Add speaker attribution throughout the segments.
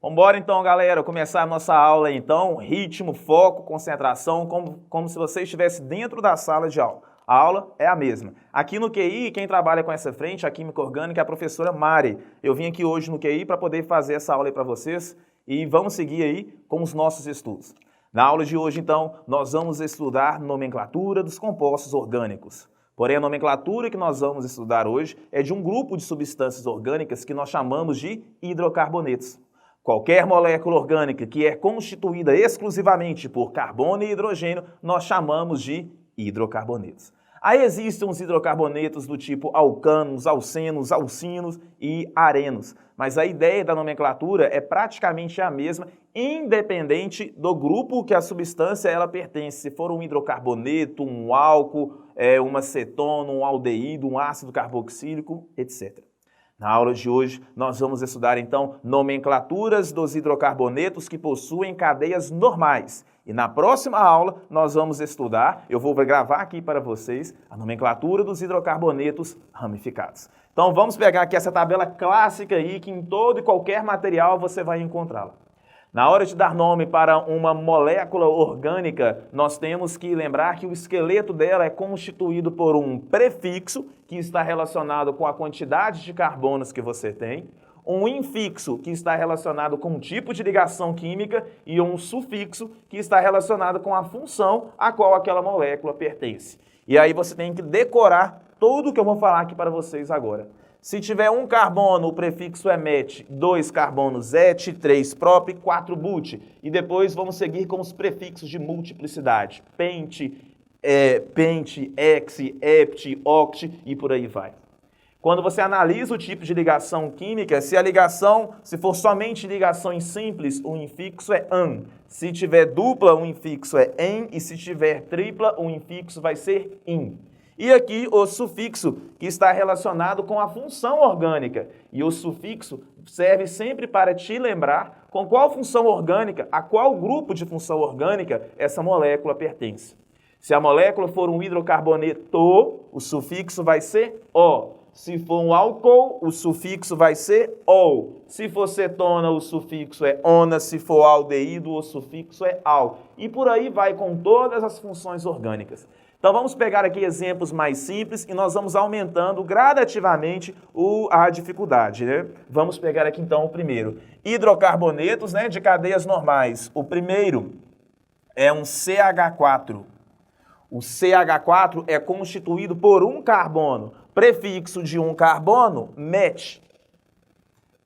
Speaker 1: Vambora então, galera, começar a nossa aula então, ritmo, foco, concentração, como se você estivesse dentro da sala de aula. A aula é a mesma. Aqui no QI, quem trabalha com essa frente, a Química Orgânica, é a professora Mari. Eu vim aqui hoje no QI para poder fazer essa aula aí para vocês e vamos seguir aí com os nossos estudos. Na aula de hoje, então, nós vamos estudar nomenclatura dos compostos orgânicos. Porém, a nomenclatura que nós vamos estudar hoje é de um grupo de substâncias orgânicas que nós chamamos de hidrocarbonetos. Qualquer molécula orgânica que é constituída exclusivamente por carbono e hidrogênio, nós chamamos de hidrocarbonetos. Aí existem os hidrocarbonetos do tipo alcanos, alcenos, alcinos e arenos. Mas a ideia da nomenclatura é praticamente a mesma, independente do grupo que a substância ela pertence. Se for um hidrocarboneto, um álcool, uma cetona, um aldeído, um ácido carboxílico, etc. Na aula de hoje, nós vamos estudar, então, nomenclaturas dos hidrocarbonetos que possuem cadeias normais. E na próxima aula, nós vamos estudar, eu vou gravar aqui para vocês, a nomenclatura dos hidrocarbonetos ramificados. Então, vamos pegar aqui essa tabela clássica aí, que em todo e qualquer material você vai encontrá-la. Na hora de dar nome para uma molécula orgânica, nós temos que lembrar que o esqueleto dela é constituído por um prefixo, que está relacionado com a quantidade de carbonos que você tem, um infixo, que está relacionado com o tipo de ligação química, e um sufixo, que está relacionado com a função a qual aquela molécula pertence. E aí você tem que decorar tudo o que eu vou falar aqui para vocês agora. Se tiver um carbono, o prefixo é met, 2 carbonos et, 3 prop, 4 but. E depois vamos seguir com os prefixos de multiplicidade. Pente, pente, hex, hept, oct e por aí vai. Quando você analisa o tipo de ligação química, se a ligação, se for somente ligações simples, o infixo é an. Se tiver dupla, o infixo é en. E se tiver tripla, o infixo vai ser in. E aqui o sufixo, que está relacionado com a função orgânica. E o sufixo serve sempre para te lembrar com qual função orgânica, a qual grupo de função orgânica essa molécula pertence. Se a molécula for um hidrocarboneto, o sufixo vai ser O. Se for um álcool, o sufixo vai ser OL. Se for cetona, o sufixo é ona. Se for aldeído, o sufixo é AL. E por aí vai com todas as funções orgânicas. Então vamos pegar aqui exemplos mais simples e nós vamos aumentando gradativamente a dificuldade, né? Vamos pegar aqui então o primeiro. Hidrocarbonetos, né, de cadeias normais. O primeiro é um CH4. O CH4 é constituído por um carbono. Prefixo de um carbono, met.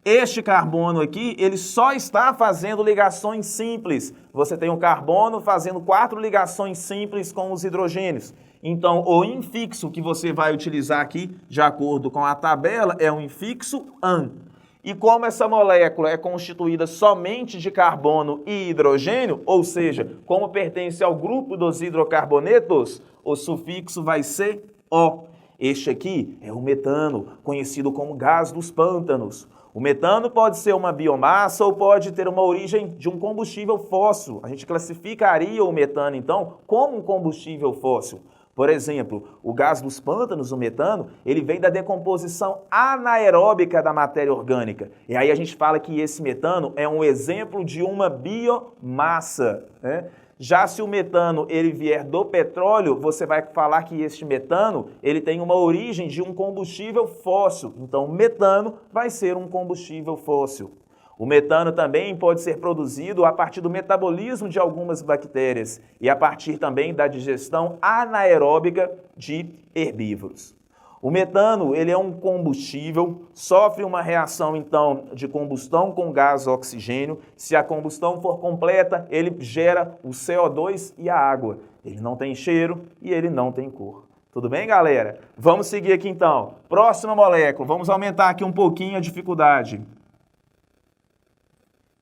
Speaker 1: Este carbono aqui, ele só está fazendo ligações simples. Você tem um carbono fazendo 4 ligações simples com os hidrogênios. Então, o infixo que você vai utilizar aqui, de acordo com a tabela, é o infixo an. E como essa molécula é constituída somente de carbono e hidrogênio, ou seja, como pertence ao grupo dos hidrocarbonetos, o sufixo vai ser O. Este aqui é o metano, conhecido como gás dos pântanos. O metano pode ser uma biomassa ou pode ter uma origem de um combustível fóssil. A gente classificaria o metano, então, como um combustível fóssil. Por exemplo, o gás dos pântanos, o metano, ele vem da decomposição anaeróbica da matéria orgânica. E aí a gente fala que esse metano é um exemplo de uma biomassa, né? Já se o metano ele vier do petróleo, você vai falar que este metano ele tem uma origem de um combustível fóssil. Então, o metano vai ser um combustível fóssil. O metano também pode ser produzido a partir do metabolismo de algumas bactérias e a partir também da digestão anaeróbica de herbívoros. O metano, ele é um combustível, sofre uma reação, então, de combustão com gás oxigênio. Se a combustão for completa, ele gera o CO2 e a água. Ele não tem cheiro e ele não tem cor. Tudo bem, galera? Vamos seguir aqui, então. Próxima molécula. Vamos aumentar aqui um pouquinho a dificuldade.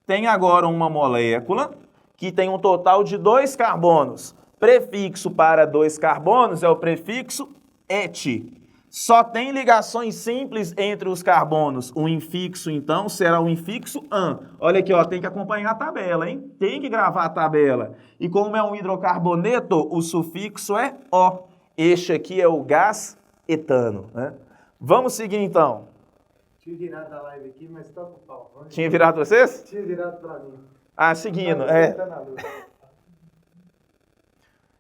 Speaker 1: Tem agora uma molécula que tem um total de 2 carbonos. Prefixo para 2 carbonos é o prefixo et. Só tem ligações simples entre os carbonos. O infixo, então, será o infixo an. Olha aqui, ó, tem que acompanhar a tabela, hein? Tem que gravar a tabela. E como é um hidrocarboneto, o sufixo é O. Este aqui é o gás etano, né? Vamos seguir, então.
Speaker 2: Tinha virado da live aqui, mas toca o pau.
Speaker 1: Tinha virado pra vocês?
Speaker 2: Tinha virado pra mim.
Speaker 1: Ah, seguindo.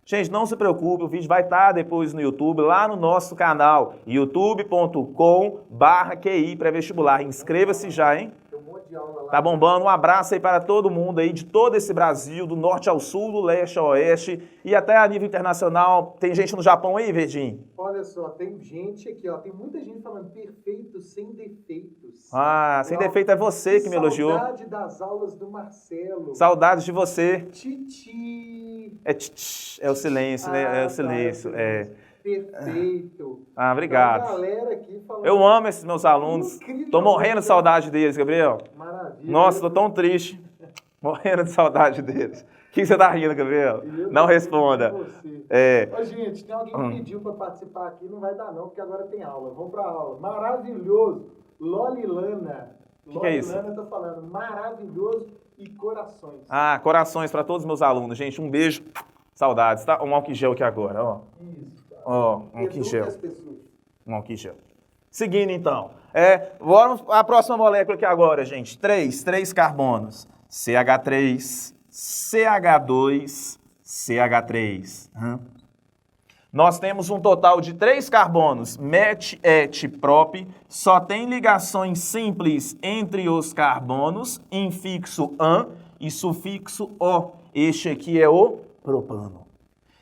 Speaker 1: Gente, não se preocupe, o vídeo vai estar depois no YouTube, lá no nosso canal, youtube.com/QI pré-vestibular. Inscreva-se já, hein? Tá bombando. Um abraço aí para todo mundo aí, de todo esse Brasil, do norte ao sul, do leste ao oeste e até a nível internacional. Tem gente no Japão aí, Verdinho?
Speaker 2: Olha só, tem gente aqui, ó, tem muita gente falando perfeito, sem defeitos.
Speaker 1: Ah, sem defeito é você que me elogiou.
Speaker 2: Saudade das aulas do Marcelo.
Speaker 1: Saudades de você.
Speaker 2: Titi.
Speaker 1: É tch, é o silêncio, né? É o silêncio. É.
Speaker 2: Perfeito.
Speaker 1: Ah, obrigado.
Speaker 2: Então, galera aqui falando...
Speaker 1: Eu amo esses meus alunos. Tô morrendo de saudade deles, Gabriel.
Speaker 2: Maravilha.
Speaker 1: Nossa, tô tão triste. Morrendo de saudade deles. O que você tá rindo, Gabriel? Não responda.
Speaker 2: Ô, gente, tem alguém que pediu para participar aqui, não vai dar não, porque agora tem aula. Vamos para aula. Maravilhoso. Lolilana.
Speaker 1: Que é isso?
Speaker 2: Lolilana tá falando maravilhoso e corações.
Speaker 1: Ah, corações para todos os meus alunos. Gente, um beijo. Saudades, tá? Um álcool gel aqui agora, ó.
Speaker 2: Isso.
Speaker 1: Ó, um álcool gel.
Speaker 2: As pessoas.
Speaker 1: Um álcool gel. Seguindo, então. Vamos a próxima molécula aqui agora, gente. Três carbonos. CH3, CH2, CH3. Nós temos um total de 3 carbonos, met, et, prop, só tem ligações simples entre os carbonos, infixo an e sufixo o. Este aqui é o propano.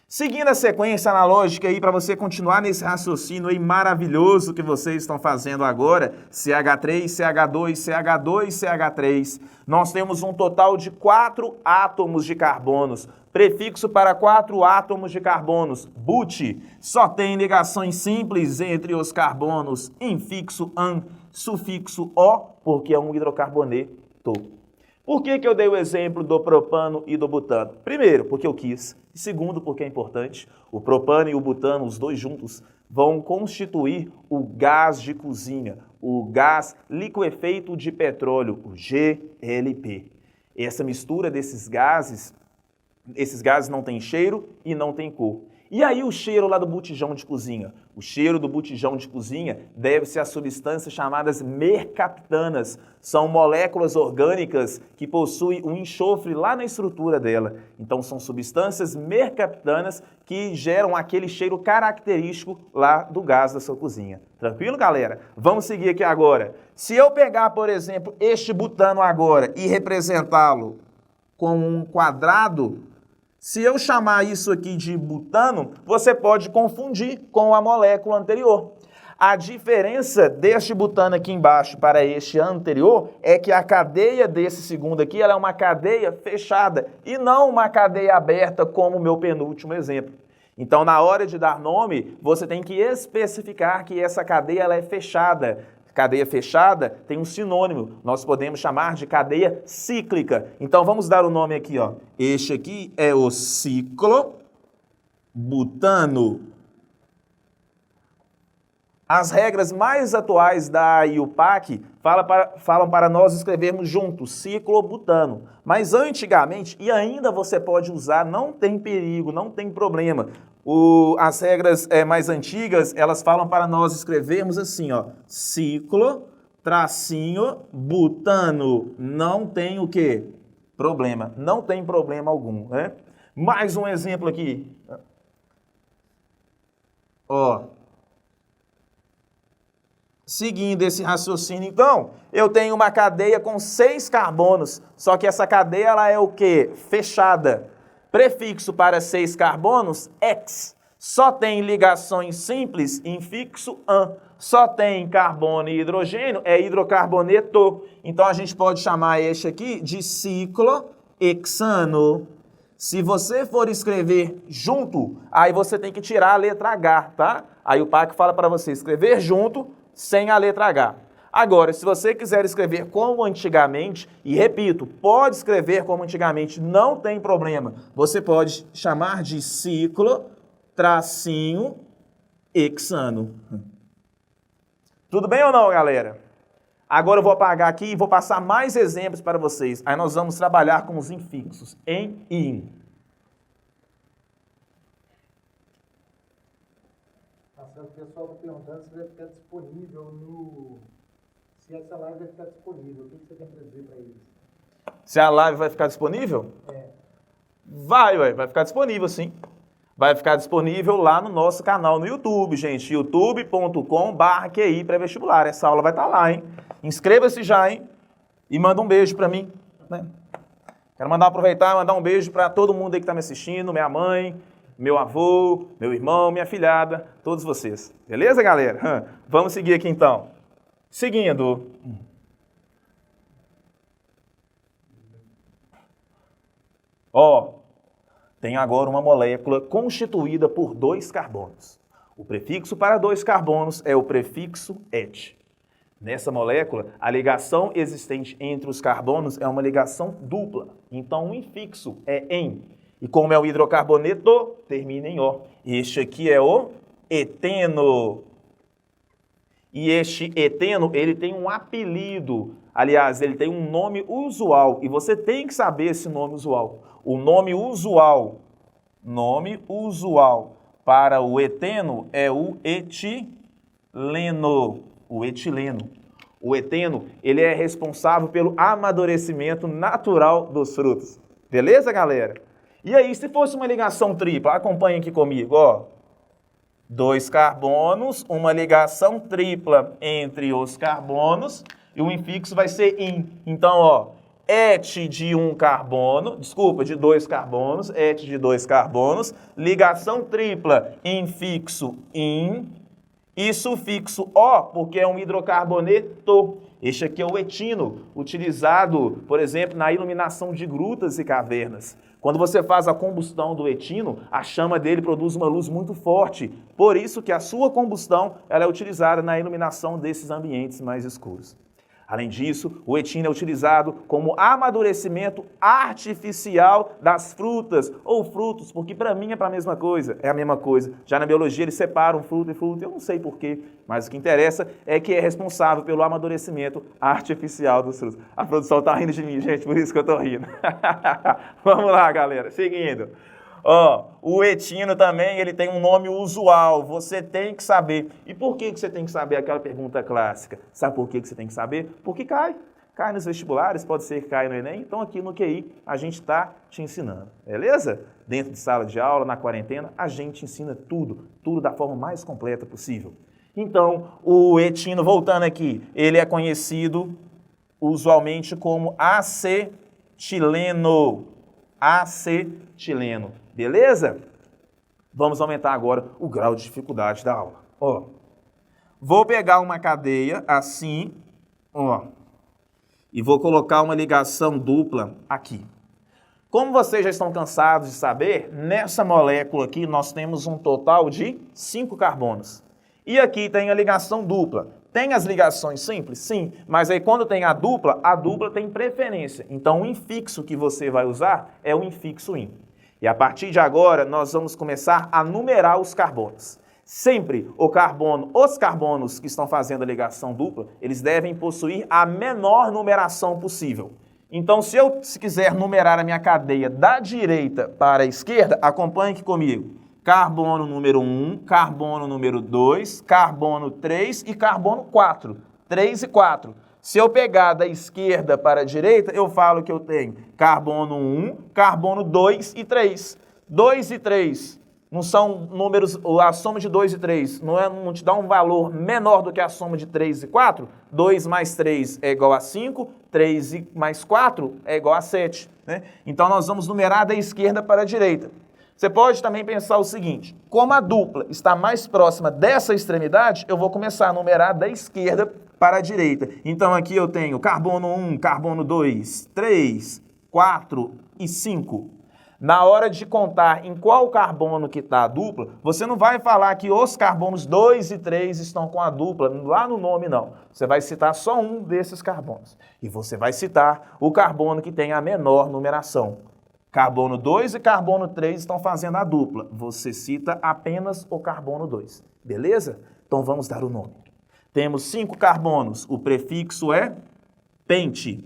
Speaker 1: Seguindo a sequência analógica aí, para você continuar nesse raciocínio aí maravilhoso que vocês estão fazendo agora, CH3, CH2, CH2, CH3, nós temos um total de 4 átomos de carbonos. Prefixo para 4 átomos de carbonos, but, só tem ligações simples entre os carbonos, infixo an, sufixo o, porque é um hidrocarboneto. Por que eu dei o exemplo do propano e do butano? Primeiro, porque eu quis. Segundo, porque é importante. O propano e o butano, os dois juntos, vão constituir o gás de cozinha, o gás liquefeito de petróleo, o GLP. Essa mistura desses gases, esses gases não têm cheiro e não têm cor. E aí o cheiro lá do botijão de cozinha? O cheiro do botijão de cozinha deve-se a substâncias chamadas mercaptanas. São moléculas orgânicas que possuem um enxofre lá na estrutura dela. Então são substâncias mercaptanas que geram aquele cheiro característico lá do gás da sua cozinha. Tranquilo, galera? Vamos seguir aqui agora. Se eu pegar, por exemplo, este butano agora e representá-lo com um quadrado, se eu chamar isso aqui de butano, você pode confundir com a molécula anterior. A diferença deste butano aqui embaixo para este anterior é que a cadeia desse segundo aqui ela é uma cadeia fechada e não uma cadeia aberta como o meu penúltimo exemplo. Então, na hora de dar nome, você tem que especificar que essa cadeia ela é fechada. Cadeia fechada tem um sinônimo, nós podemos chamar de cadeia cíclica. Então vamos dar o nome aqui, ó. Este aqui é o ciclobutano. As regras mais atuais da IUPAC falam para nós escrevermos juntos, ciclobutano. Mas antigamente, e ainda você pode usar, não tem perigo, não tem problema. As regras mais antigas, elas falam para nós escrevermos assim, ó, ciclo, tracinho, butano. Não tem o quê? Problema. Não tem problema algum, né? Mais um exemplo aqui. Ó. Seguindo esse raciocínio, então, eu tenho uma cadeia com 6 carbonos, só que essa cadeia ela é o quê? Fechada. Prefixo para 6 carbonos, ex. Só tem ligações simples, infixo an. Só tem carbono e hidrogênio, é hidrocarboneto. Então a gente pode chamar este aqui de ciclohexano. Se você for escrever junto, aí você tem que tirar a letra H, tá? Aí o PAC fala para você escrever junto, sem a letra H. Agora, se você quiser escrever como antigamente, e repito, pode escrever como antigamente, não tem problema. Você pode chamar de ciclo, tracinho, hexano. Tudo bem ou não, galera? Agora eu vou apagar aqui e vou passar mais exemplos para vocês. Aí nós vamos trabalhar com os infixos, em e in.
Speaker 2: O pessoal está perguntando se vai ficar disponível no se essa live vai ficar disponível. O que você tem para dizer para eles?
Speaker 1: Se a live vai ficar disponível? Vai ficar disponível, sim. Vai ficar disponível lá no nosso canal no YouTube, gente. youtube.com/QI pré-vestibular. Essa aula vai estar lá, hein? Inscreva-se já, hein? E manda um beijo para mim, né? Quero aproveitar e mandar um beijo para todo mundo aí que está me assistindo, minha mãe, meu avô, meu irmão, minha filhada, todos vocês. Beleza, galera? Vamos seguir aqui então. Seguindo. Tem agora uma molécula constituída por 2 carbonos. O prefixo para 2 carbonos é o prefixo et. Nessa molécula, a ligação existente entre os carbonos é uma ligação dupla. Então, o infixo é em. E como é o hidrocarboneto, termina em O. Este aqui é o eteno. E este eteno, ele tem um apelido. Aliás, ele tem um nome usual. E você tem que saber esse nome usual. O nome usual para o eteno é o etileno. O etileno. O eteno, ele é responsável pelo amadurecimento natural dos frutos. Beleza, galera? E aí, se fosse uma ligação tripla, acompanha aqui comigo, 2 carbonos, uma ligação tripla entre os carbonos, e o infixo vai ser in. Então, et de 1 carbono, de 2 carbonos, et de 2 carbonos, ligação tripla, infixo in, e sufixo O, porque é um hidrocarboneto. Este aqui é o etino, utilizado, por exemplo, na iluminação de grutas e cavernas. Quando você faz a combustão do etino, a chama dele produz uma luz muito forte. Por isso que a sua combustão ela é utilizada na iluminação desses ambientes mais escuros. Além disso, o etino é utilizado como amadurecimento artificial das frutas ou frutos, porque para mim é a mesma coisa. Já na biologia eles separam fruto e fruto, eu não sei porquê, mas o que interessa é que é responsável pelo amadurecimento artificial dos frutos. A produção tá rindo de mim, gente, por isso que eu tô rindo. Vamos lá, galera, seguindo. O etino também, ele tem um nome usual, você tem que saber. E por que você tem que saber? Aquela pergunta clássica. Sabe por que você tem que saber? Porque cai nos vestibulares, pode ser que caia no Enem. Então aqui no QI a gente está te ensinando, beleza? Dentro de sala de aula, na quarentena, a gente ensina tudo da forma mais completa possível. Então, o etino, voltando aqui, ele é conhecido usualmente como acetileno. Acetileno. Beleza? Vamos aumentar agora o grau de dificuldade da aula. Vou pegar uma cadeia assim, e vou colocar uma ligação dupla aqui. Como vocês já estão cansados de saber, nessa molécula aqui nós temos um total de 5 carbonos. E aqui tem a ligação dupla. Tem as ligações simples? Sim, mas aí quando tem a dupla tem preferência. Então o infixo que você vai usar é o infixo in. E a partir de agora, nós vamos começar a numerar os carbonos. Sempre os carbonos que estão fazendo a ligação dupla, eles devem possuir a menor numeração possível. Então, se quiser numerar a minha cadeia da direita para a esquerda, acompanhe aqui comigo. Carbono número 1, carbono número 2, carbono 3 e carbono 4. 3 e 4. Se eu pegar da esquerda para a direita, eu falo que eu tenho carbono 1, carbono 2 e 3. 2 e 3 não são números, a soma de 2 e 3 não te dá um valor menor do que a soma de 3 e 4? 2 mais 3 é igual a 5, 3 mais 4 é igual a 7. Né? Então nós vamos numerar da esquerda para a direita. Você pode também pensar o seguinte, como a dupla está mais próxima dessa extremidade, eu vou começar a numerar da esquerda para a direita. Então aqui eu tenho carbono 1, carbono 2, 3, 4 e 5. Na hora de contar em qual carbono que está a dupla, você não vai falar que os carbonos 2 e 3 estão com a dupla, lá no nome não. Você vai citar só um desses carbonos. E você vai citar o carbono que tem a menor numeração. Carbono 2 e carbono 3 estão fazendo a dupla. Você cita apenas o carbono 2. Beleza? Então vamos dar o nome. Temos 5 carbonos. O prefixo é pente.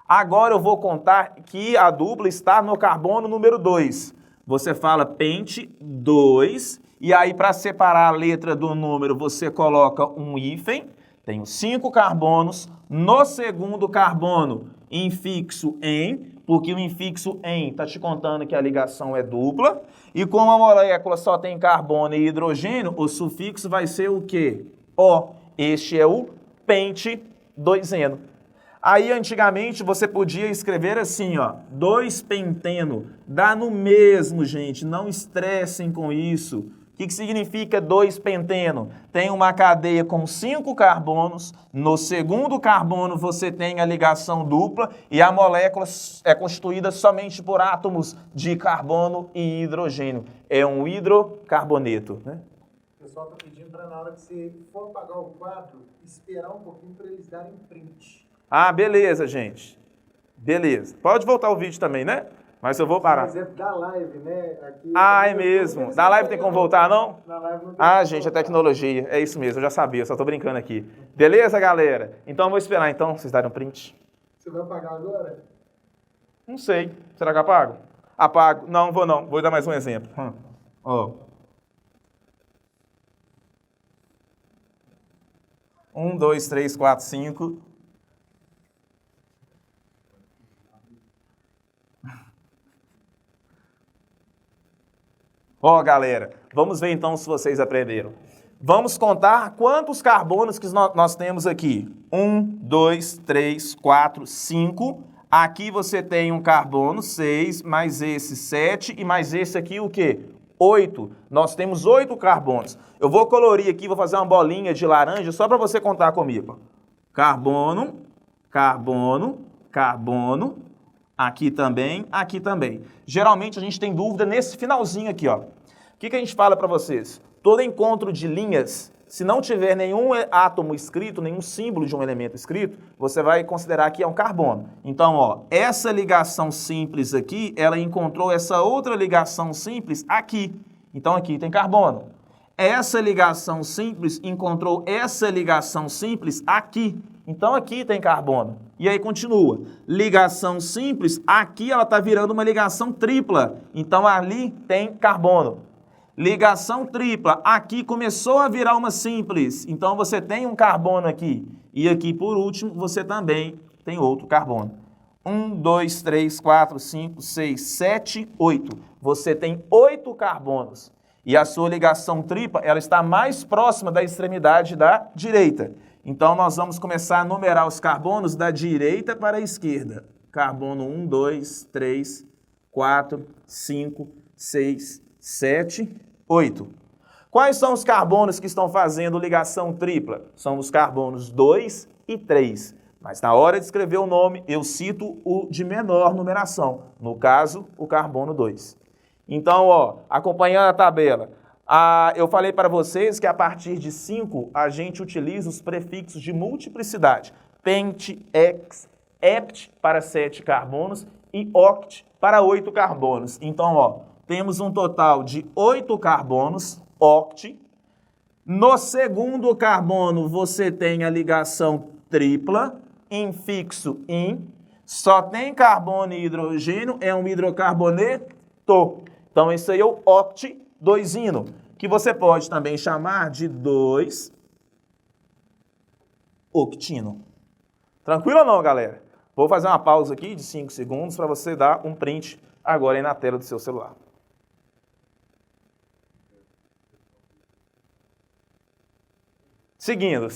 Speaker 1: Agora eu vou contar que a dupla está no carbono número 2. Você fala pente 2. E aí para separar a letra do número você coloca um hífen. Tenho 5 carbonos. No segundo carbono, infixo em, porque o infixo em está te contando que a ligação é dupla. E como a molécula só tem carbono e hidrogênio, o sufixo vai ser o quê? O. Este é o pente 2-eno. Aí, antigamente, você podia escrever assim, ó, 2-penteno. Dá no mesmo, gente, não estressem com isso. O que significa 2-penteno? Tem uma cadeia com 5 carbonos, no segundo carbono você tem a ligação dupla e a molécula é constituída somente por átomos de carbono e hidrogênio. É um hidrocarboneto, né?
Speaker 2: O pessoal está pedindo para na hora que você for apagar o quadro, esperar um pouquinho para eles darem print.
Speaker 1: Ah, beleza, gente. Beleza. Pode voltar o vídeo também, né? Mas eu vou parar.
Speaker 2: Por exemplo, da live, né? Aqui,
Speaker 1: Ah, é mesmo. Da live tem como voltar, não?
Speaker 2: Na live não tem
Speaker 1: Ah,
Speaker 2: como
Speaker 1: gente, a
Speaker 2: voltar.
Speaker 1: tecnologia. É isso mesmo, eu já sabia, só tô brincando aqui. Beleza, galera? Então eu vou esperar, então, vocês darem um print.
Speaker 2: Você vai apagar agora?
Speaker 1: Não sei. Será que eu apago? Apago. Não, vou não. Vou dar mais um exemplo. Ó. 1, 2, 3, 4, 5. Ó, galera, vamos ver então se vocês aprenderam. Vamos contar quantos carbonos que nós temos aqui. 1, 2, 3, 4, 5. Aqui você tem um carbono, 6, mais esse 7 e mais esse aqui o quê? 8. Nós temos 8 carbonos. Eu vou colorir aqui, vou fazer uma bolinha de laranja só para você contar comigo. Carbono, carbono, carbono. Aqui também, aqui também. Geralmente a gente tem dúvida nesse finalzinho aqui, ó. O que a gente fala para vocês? Todo encontro de linhas, se não tiver nenhum átomo escrito, nenhum símbolo de um elemento escrito, você vai considerar que é um carbono. Então, ó, essa ligação simples aqui, ela encontrou essa outra ligação simples aqui. Então, aqui tem carbono. Essa ligação simples encontrou essa ligação simples aqui. Então, aqui tem carbono. E aí continua. Ligação simples, aqui ela está virando uma ligação tripla. Então, ali tem carbono. Ligação tripla, aqui começou a virar uma simples. Então, você tem um carbono aqui. E aqui, por último, você também tem outro carbono. 1, 2, 3, 4, 5, 6, 7, 8. Você tem 8 carbonos. E a sua ligação tripla, ela está mais próxima da extremidade da direita. Então, nós vamos começar a numerar os carbonos da direita para a esquerda. Carbono 1, 2, 3, 4, 5, 6, 7, 8. Quais são os carbonos que estão fazendo ligação tripla? São os carbonos 2 e 3. Mas na hora de escrever o nome, eu cito o de menor numeração. No caso, o carbono 2. Então, ó, acompanhando a tabela, eu falei para vocês que a partir de 5 a gente utiliza os prefixos de multiplicidade. Pent, hex, hept para 7 carbonos e oct para 8 carbonos. Então, ó, temos um total de 8 carbonos, oct. No segundo carbono você tem a ligação tripla, infixo in. Só tem carbono e hidrogênio, é um hidrocarboneto. Então, esse aí é o oct-2-ino, que você pode também chamar de 2-octino. Tranquilo ou não, galera? Vou fazer uma pausa aqui de 5 segundos para você dar um print agora aí na tela do seu celular. Seguindo.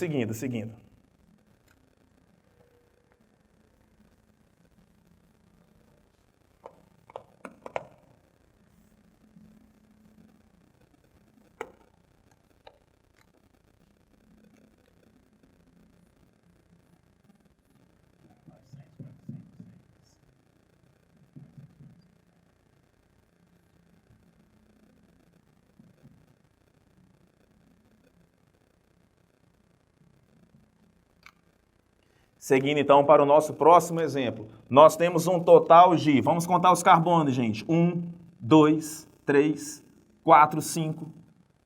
Speaker 1: Seguindo, então, para o nosso próximo exemplo. Nós temos um total de... Vamos contar os carbonos, gente. 1, 2, 3, 4, 5,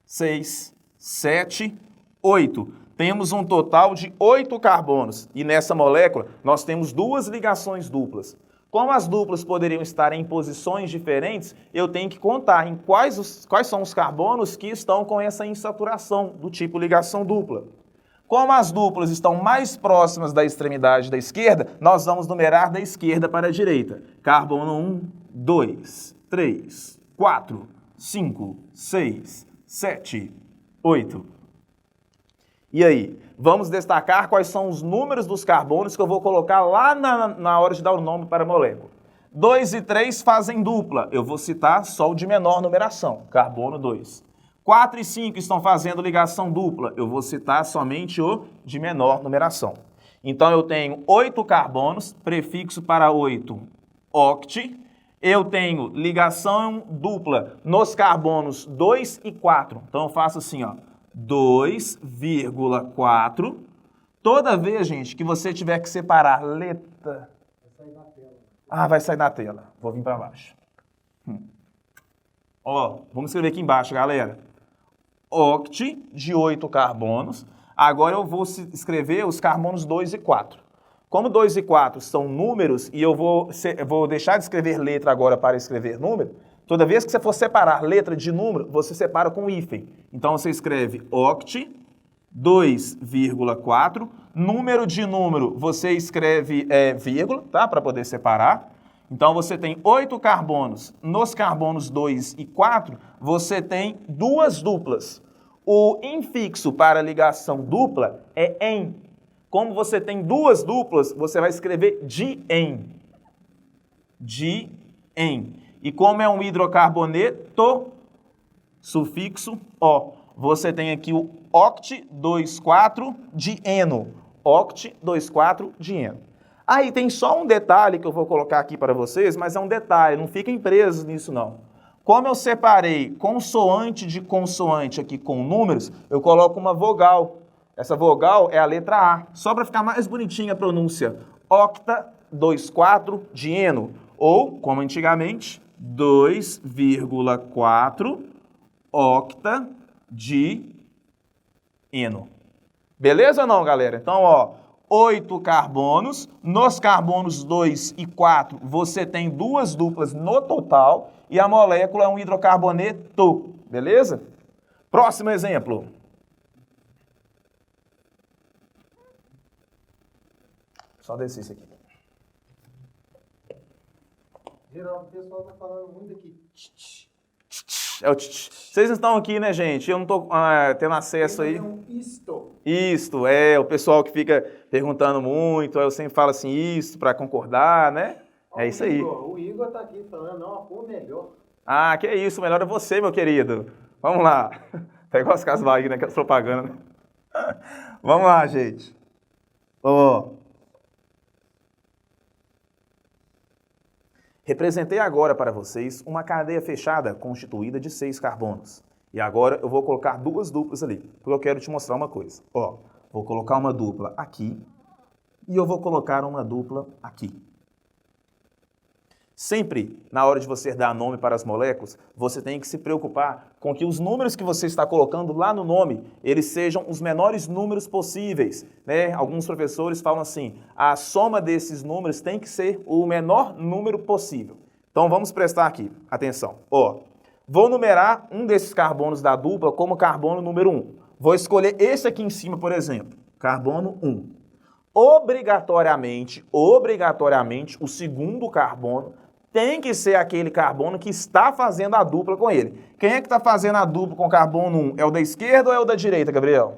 Speaker 1: 6, 7, 8. Temos um total de 8 carbonos. E nessa molécula, nós temos 2 ligações duplas. Como as duplas poderiam estar em posições diferentes, eu tenho que contar em quais são os carbonos que estão com essa insaturação do tipo ligação dupla. Como as duplas estão mais próximas da extremidade da esquerda, nós vamos numerar da esquerda para a direita. Carbono 1, 2, 3, 4, 5, 6, 7, 8. E aí? Vamos destacar quais são os números dos carbonos que eu vou colocar lá na hora de dar o nome para a molécula. 2 e 3 fazem dupla. Eu vou citar só o de menor numeração, carbono 2. 4 e 5 estão fazendo ligação dupla. Eu vou citar somente o de menor numeração. Então, eu tenho 8 carbonos, prefixo para 8, oct. Eu tenho ligação dupla nos carbonos 2 e 4. Então, eu faço assim, ó, 2,4. Toda vez, gente, que você tiver que separar letra...
Speaker 2: Vai sair da tela.
Speaker 1: Ah, vai sair da tela. Vou vir para baixo. Ó, vamos escrever aqui embaixo, galera. Oct de 8 carbonos. Agora eu vou escrever os carbonos 2 e 4. Como 2 e 4 são números e eu vou deixar de escrever letra agora para escrever número, toda vez que você for separar letra de número, você separa com hífen. Então você escreve oct 2,4. Número de número você escreve vírgula, tá? Para poder separar. Então, você tem 8 carbonos. Nos carbonos 2 e 4, você tem duas duplas. O infixo para ligação dupla é em. Como você tem duas duplas, você vai escrever di-en. Di-en. E como é um hidrocarboneto, sufixo O. Você tem aqui o oct-2,4-dieno. Oct-2,4-dieno. Aí tem só um detalhe que eu vou colocar aqui para vocês, mas é um detalhe, não fiquem presos nisso não. Como eu separei consoante de consoante aqui com números, eu coloco uma vogal. Essa vogal é a letra A, só para ficar mais bonitinha a pronúncia. Octa 2,4 dieno, ou, como antigamente, 2,4 octa de eno. Beleza ou não, galera? Então, ó, 8 carbonos, nos carbonos 2 e 4 você tem duas duplas no total e a molécula é um hidrocarboneto, beleza? Próximo exemplo. Só descer isso aqui.
Speaker 2: Geralmente o pessoal tá falando muito aqui.
Speaker 1: É o tch. Vocês estão aqui, né, gente? Eu não tô tendo acesso aí. Isto, o pessoal que fica perguntando muito, eu sempre falo assim, isto, para concordar, né? É isso aí.
Speaker 2: O Igor tá aqui falando, não, a cor melhor.
Speaker 1: Ah, que isso, melhor é você, meu querido. Vamos lá. Tá igual as casas Bahia, né? Aquelas propagandas. Vamos lá, gente. Representei agora para vocês uma cadeia fechada constituída de 6 carbonos. E agora eu vou colocar duas duplas ali, porque eu quero te mostrar uma coisa. Ó, vou colocar uma dupla aqui e eu vou colocar uma dupla aqui. Sempre, na hora de você dar nome para as moléculas, você tem que se preocupar com que os números que você está colocando lá no nome, eles sejam os menores números possíveis, né? Alguns professores falam assim, a soma desses números tem que ser o menor número possível. Então vamos prestar aqui, atenção. Ó, vou numerar um desses carbonos da dupla como carbono número 1. Vou escolher esse aqui em cima, por exemplo, carbono 1. Obrigatoriamente, o segundo carbono tem que ser aquele carbono que está fazendo a dupla com ele. Quem é que está fazendo a dupla com o carbono 1? É o da esquerda ou é o da direita, Gabriel?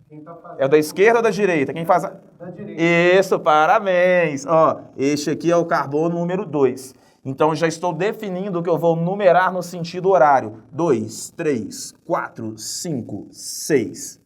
Speaker 2: Quem tá fazendo?
Speaker 1: É o da esquerda ou da direita? Quem faz
Speaker 2: Da direita.
Speaker 1: Isso, parabéns! Ó, este aqui é o carbono número 2. Então, já estou definindo que eu vou numerar no sentido horário. 2, 3, 4, 5, 6.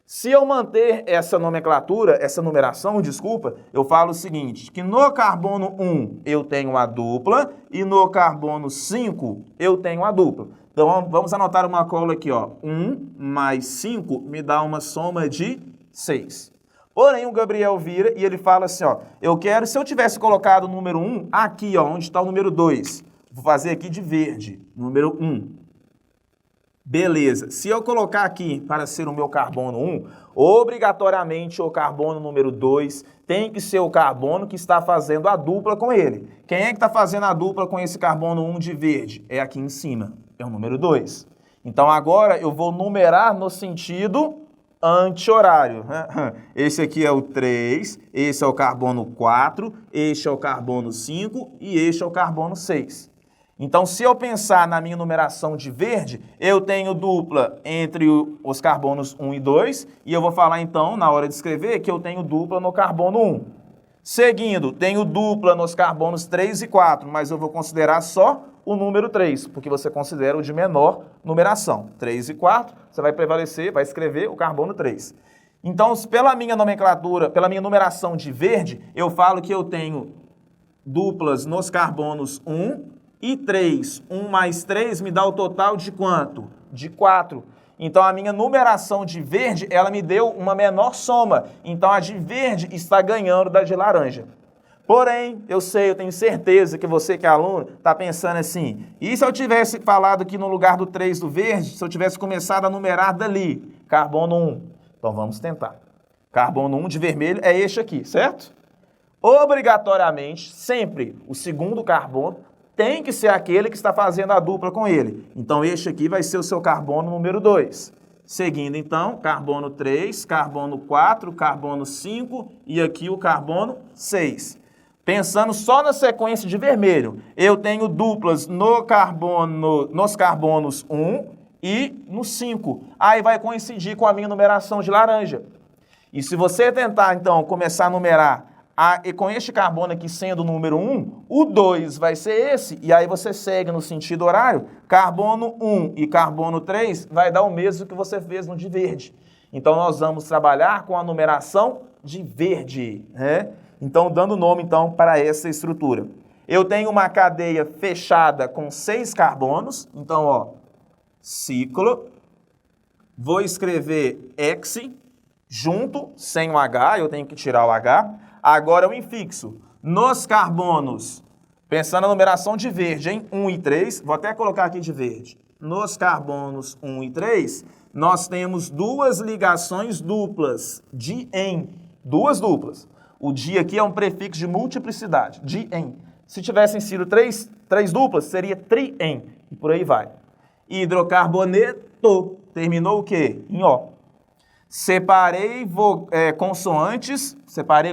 Speaker 1: Se eu manter essa nomenclatura, essa numeração, desculpa, eu falo o seguinte, que no carbono 1 eu tenho a dupla e no carbono 5 eu tenho a dupla. Então, vamos anotar uma cola aqui, ó. 1 mais 5 me dá uma soma de 6. Porém, o Gabriel vira e ele fala assim, ó, eu quero, se eu tivesse colocado o número 1 aqui, ó, onde está o número 2, vou fazer aqui de verde, número 1. Beleza, se eu colocar aqui para ser o meu carbono 1, obrigatoriamente o carbono número 2 tem que ser o carbono que está fazendo a dupla com ele. Quem é que está fazendo a dupla com esse carbono 1 de verde? É aqui em cima, é o número 2. Então agora eu vou numerar no sentido anti-horário. Esse aqui é o 3, esse é o carbono 4, este é o carbono 5 e este é o carbono 6. Então, se eu pensar na minha numeração de verde, eu tenho dupla entre os carbonos 1 e 2, e eu vou falar então, na hora de escrever, que eu tenho dupla no carbono 1. Seguindo, tenho dupla nos carbonos 3 e 4, mas eu vou considerar só o número 3, porque você considera o de menor numeração. 3 e 4, você vai prevalecer, vai escrever o carbono 3. Então, pela minha nomenclatura, pela minha numeração de verde, eu falo que eu tenho duplas nos carbonos 1 e 3. 1 mais 3 me dá o total de quanto? De 4. Então, a minha numeração de verde, ela me deu uma menor soma. Então, a de verde está ganhando da de laranja. Porém, eu sei, eu tenho certeza que você que é aluno está pensando assim, e se eu tivesse falado aqui no lugar do 3 do verde, se eu tivesse começado a numerar dali, carbono 1. Então, vamos tentar. Carbono 1 de vermelho é este aqui, certo? Obrigatoriamente, sempre, o segundo carbono tem que ser aquele que está fazendo a dupla com ele. Então, este aqui vai ser o seu carbono número 2. Seguindo, então, carbono 3, carbono 4, carbono 5 e aqui o carbono 6. Pensando só na sequência de vermelho, eu tenho duplas nos carbonos 1 e no 5. Aí vai coincidir com a minha numeração de laranja. E se você tentar, então, começar a numerar e com este carbono aqui sendo o número 1, o 2 vai ser esse, e aí você segue no sentido horário, carbono 1 e carbono 3 vai dar o mesmo que você fez no de verde. Então, nós vamos trabalhar com a numeração de verde, né? Então, dando nome, então, para essa estrutura. Eu tenho uma cadeia fechada com 6 carbonos, então, ó, ciclo, vou escrever hex, junto, sem o H, eu tenho que tirar o H. Agora o infixo. Nos carbonos, pensando na numeração de verde, hein? 1 e 3, vou até colocar aqui de verde. Nos carbonos 1 e 3, nós temos duas ligações duplas, di-en, duas duplas. O di aqui é um prefixo de multiplicidade, di-en. Se tivessem sido três duplas, seria tri-en, e por aí vai. Hidrocarboneto, terminou o quê? Em O. Separei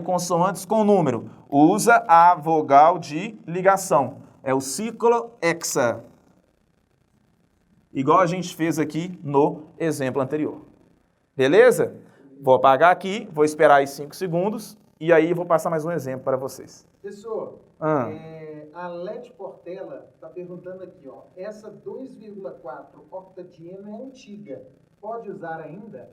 Speaker 1: consoantes com número. Usa a vogal de ligação. É o ciclo hexa. Igual a gente fez aqui no exemplo anterior. Beleza? Vou apagar aqui, vou esperar aí 5 segundos e aí vou passar mais um exemplo para vocês.
Speaker 2: Professor, a Leti Portela está perguntando aqui, ó, essa 2,4 octadieno é antiga, pode usar ainda?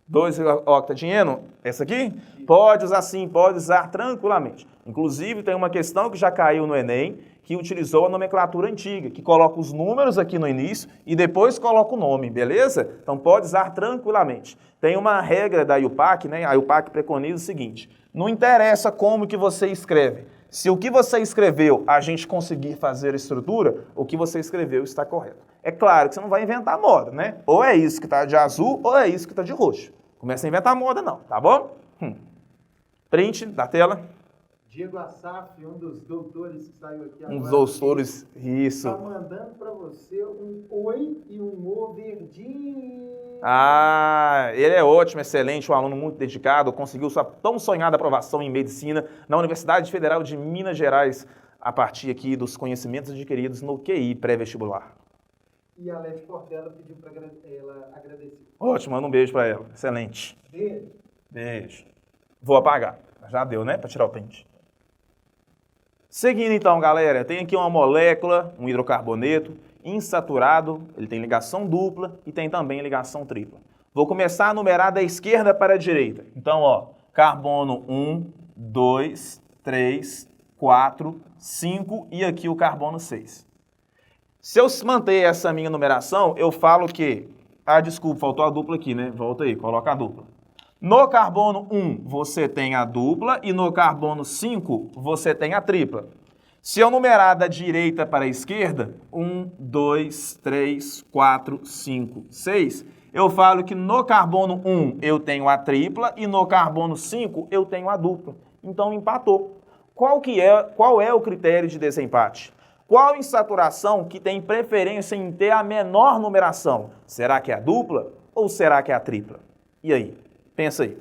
Speaker 1: 2 octadieno, essa aqui? Pode usar sim, pode usar tranquilamente. Inclusive, tem uma questão que já caiu no Enem, que utilizou a nomenclatura antiga, que coloca os números aqui no início e depois coloca o nome, beleza? Então, pode usar tranquilamente. Tem uma regra da IUPAC, né? A IUPAC preconiza o seguinte, não interessa como que você escreve. Se o que você escreveu a gente conseguir fazer a estrutura, o que você escreveu está correto. É claro que você não vai inventar moda, né? Ou é isso que está de azul, ou é isso que está de roxo. Começa a inventar moda não, tá bom? Print da tela.
Speaker 2: Diego Assaf, um dos doutores que saiu aqui agora.
Speaker 1: Um dos doutores, isso.
Speaker 2: Está mandando para você um oi e um o verdinho.
Speaker 1: Ah, ele é ótimo, excelente, um aluno muito dedicado, conseguiu sua tão sonhada aprovação em medicina na Universidade Federal de Minas Gerais, a partir aqui dos conhecimentos adquiridos no QI pré-vestibular.
Speaker 2: E a Leti Portela pediu para ela agradecer.
Speaker 1: Ótimo, manda um beijo para ela. Excelente.
Speaker 2: Beijo.
Speaker 1: Beijo. Vou apagar. Já deu, né? Para tirar o print. Seguindo então, galera, tem aqui uma molécula, um hidrocarboneto, insaturado, ele tem ligação dupla e tem também ligação tripla. Vou começar a numerar da esquerda para a direita. Então, ó, carbono 1, 2, 3, 4, 5 e aqui o carbono 6. Se eu manter essa minha numeração, eu falo que... Ah, desculpa, faltou a dupla aqui, né? Volta aí, coloca a dupla. No carbono 1, você tem a dupla e no carbono 5, você tem a tripla. Se eu numerar da direita para a esquerda, 1, 2, 3, 4, 5, 6, eu falo que no carbono 1 eu tenho a tripla e no carbono 5 eu tenho a dupla. Então empatou. Qual é o critério de desempate? Qual insaturação que tem preferência em ter a menor numeração? Será que é a dupla ou será que é a tripla? E aí? Pensa aí.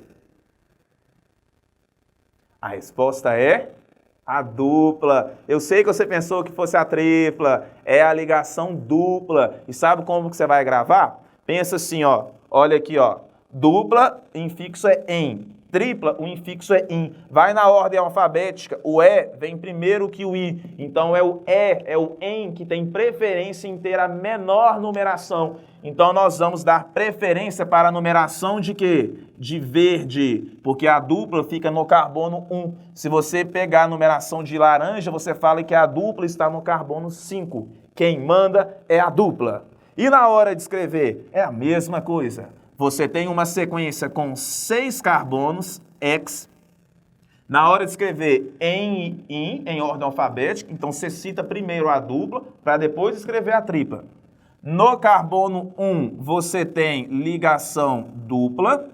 Speaker 1: A resposta é a dupla. Eu sei que você pensou que fosse a tripla, é a ligação dupla. E sabe como que você vai gravar? Pensa assim, ó. Olha aqui, ó. Dupla, o infixo é em. Tripla, o infixo é in. Vai na ordem alfabética, o E vem primeiro que o I. Então é o E, é o em que tem preferência em ter a menor numeração. Então nós vamos dar preferência para a numeração de quê? De verde, porque a dupla fica no carbono 1. Se você pegar a numeração de laranja, você fala que a dupla está no carbono 5. Quem manda é a dupla. E na hora de escrever, é a mesma coisa. Você tem uma sequência com 6 carbonos, X. Na hora de escrever em e in, em ordem alfabética, então você cita primeiro a dupla, para depois escrever a tripla. No carbono 1, você tem ligação dupla.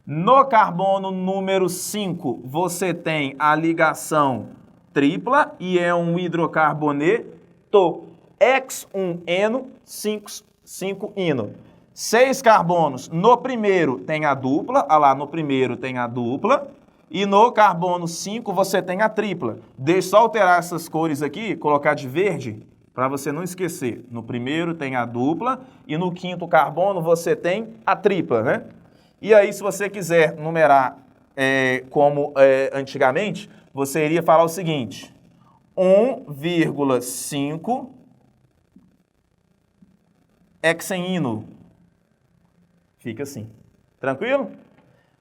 Speaker 1: No carbono número 5, você tem a ligação tripla, e é um hidrocarboneto. X1-eno, 5-ino. 6 carbonos, no primeiro tem a dupla, olha lá, no primeiro tem a dupla, e no carbono 5 você tem a tripla. Deixa eu só alterar essas cores aqui, colocar de verde, para você não esquecer. No primeiro tem a dupla, e no quinto carbono você tem a tripla, né? E aí, se você quiser numerar como antigamente, você iria falar o seguinte, 1,5 hexenino. Fica assim. Tranquilo?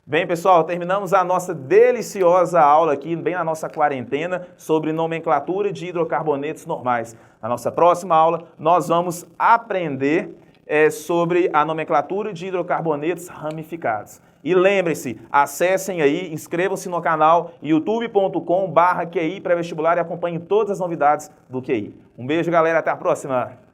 Speaker 1: Bem, pessoal, terminamos a nossa deliciosa aula aqui, bem na nossa quarentena, sobre nomenclatura de hidrocarbonetos normais. Na nossa próxima aula, nós vamos aprender sobre a nomenclatura de hidrocarbonetos ramificados. E lembrem-se, acessem aí, inscrevam-se no canal youtube.com/QI pré-vestibular e acompanhem todas as novidades do QI. Um beijo, galera, até a próxima!